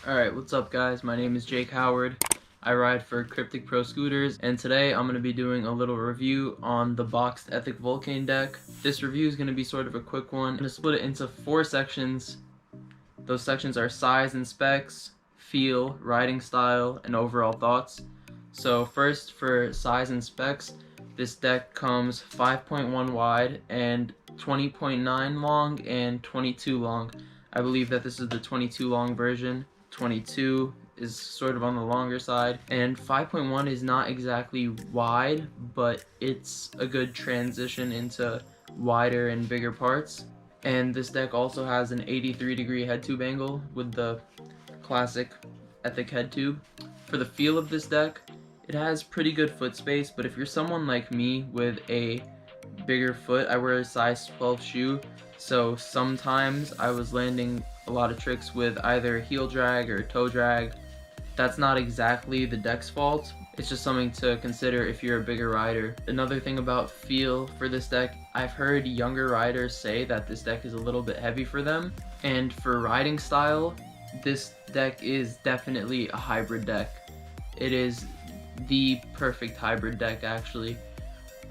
Alright, what's up guys? My name is Jake Howard. I ride for krypticproscooters, and today I'm going to be doing a little review on the boxed Ethic Vulcain deck. This review is going to be sort of a quick one. I'm going to split it into 4 sections. Those sections are size and specs, feel, riding style, and overall thoughts. So first, for size and specs, this deck comes 5.1 wide and 20.9 long and 22 long. I believe that this is the 22 long version. 22 is sort of on the longer side, and 5.1 is not exactly wide, but it's a good transition into wider and bigger parts. And this deck also has an 83-degree head tube angle with the classic Ethic head tube. For the feel of this deck, it has pretty good foot space, but if you're someone like me with a bigger foot, I wear a size 12 shoe, so sometimes I was landing a lot of tricks with either heel drag or toe drag. That's not exactly the deck's fault, it's just something to consider if you're a bigger rider. Another thing about feel for this deck, I've heard younger riders say that this deck is a little bit heavy for them, and for riding style, this deck is definitely a hybrid deck. It is the perfect hybrid deck actually.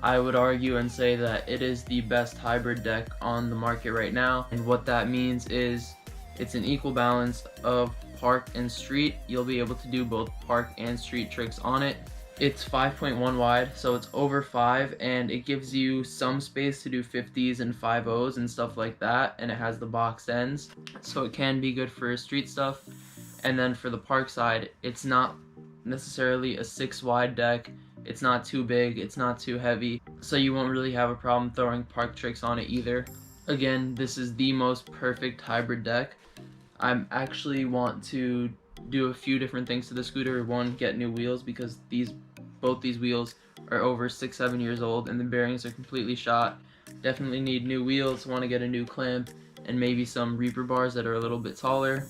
I would argue and say that it is the best hybrid deck on the market right now, and what that means is it's an equal balance of park and street. You'll be able to do both park and street tricks on it. It's 5.1 wide, so it's over 5, and it gives you some space to do 50s and 5.0s and stuff like that, and it has the boxed ends, so it can be good for street stuff. And then for the park side, it's not necessarily a 6 wide deck. It's not too big, it's not too heavy, so you won't really have a problem throwing park tricks on it either. Again, this is the most perfect hybrid deck. I actually want to do a few different things to the scooter. One, get new wheels, because both these wheels are over 6-7 years old and the bearings are completely shot. Definitely need new wheels, want to get a new clamp, and maybe some reaper bars that are a little bit taller.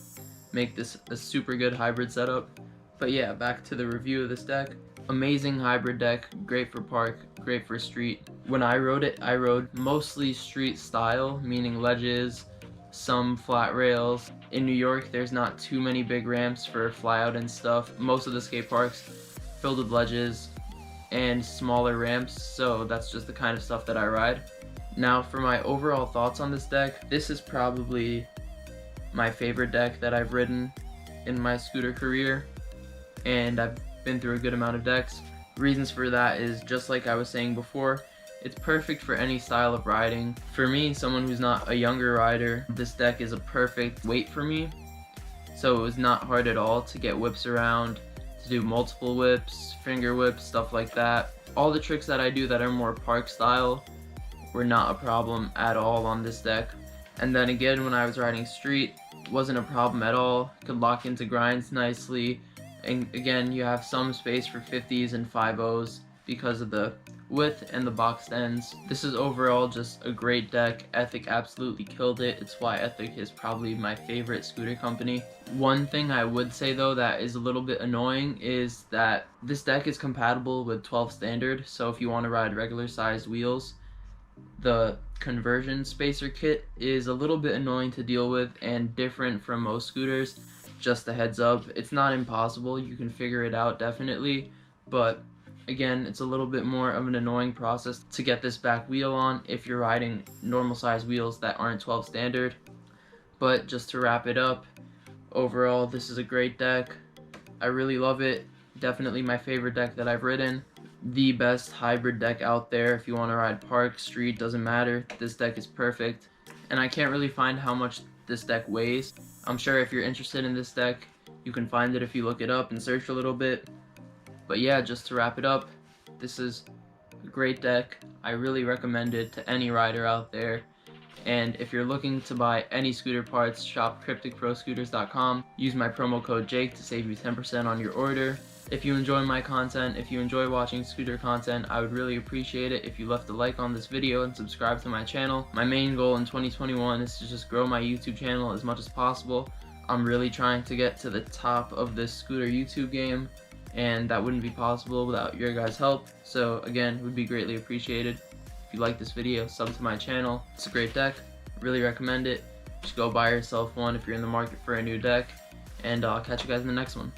Make this a super good hybrid setup. But yeah, back to the review of this deck. Amazing hybrid deck, great for park, great for street. When I rode it, I rode mostly street style, meaning ledges, some flat rails. In New York, there's not too many big ramps for flyout and stuff. Most of the skate parks filled with ledges and smaller ramps, so that's just the kind of stuff that I ride. Now for my overall thoughts on this deck, this is probably my favorite deck that I've ridden in my scooter career, and I've been through a good amount of decks. Reasons for that is, just like I was saying before, it's perfect for any style of riding. For me, someone who's not a younger rider, this deck is a perfect weight for me, so it was not hard at all to get whips around, to do multiple whips, finger whips, stuff like that. All the tricks that I do that are more park style were not a problem at all on this deck. And then again, when I was riding street, wasn't a problem at all. Could lock into grinds nicely. And again, you have some space for 50s and 5.0s because of the width and the boxed ends. This is overall just a great deck. Ethic absolutely killed it. It's why Ethic is probably my favorite scooter company. One thing I would say though that is a little bit annoying is that this deck is compatible with 12 standard, so if you want to ride regular sized wheels, the conversion spacer kit is a little bit annoying to deal with and different from most scooters. Just a heads up, it's not impossible, you can figure it out definitely, but again, it's a little bit more of an annoying process to get this back wheel on if you're riding normal size wheels that aren't 12 standard. But just to wrap it up, overall this is a great deck. I really love it. Definitely my favorite deck that I've ridden. The best hybrid deck out there. If you want to ride park, street, doesn't matter, this deck is perfect. And I can't really find how much this deck weighs. I'm sure if you're interested in this deck, you can find it if you look it up and search a little bit. But yeah, just to wrap it up, this is a great deck. I really recommend it to any rider out there. And if you're looking to buy any scooter parts, shop krypticproscooters.com. Use my promo code Jake to save you 10% on your order. If you enjoy my content, if you enjoy watching scooter content, I would really appreciate it if you left a like on this video and subscribe to my channel. My main goal in 2021 is to just grow my YouTube channel as much as possible. I'm really trying to get to the top of this scooter YouTube game, and that wouldn't be possible without your guys' help. So again, it would be greatly appreciated. If you like this video, sub to my channel. It's a great deck, really recommend it. Just go buy yourself one if you're in the market for a new deck. and I'll catch you guys in the next one.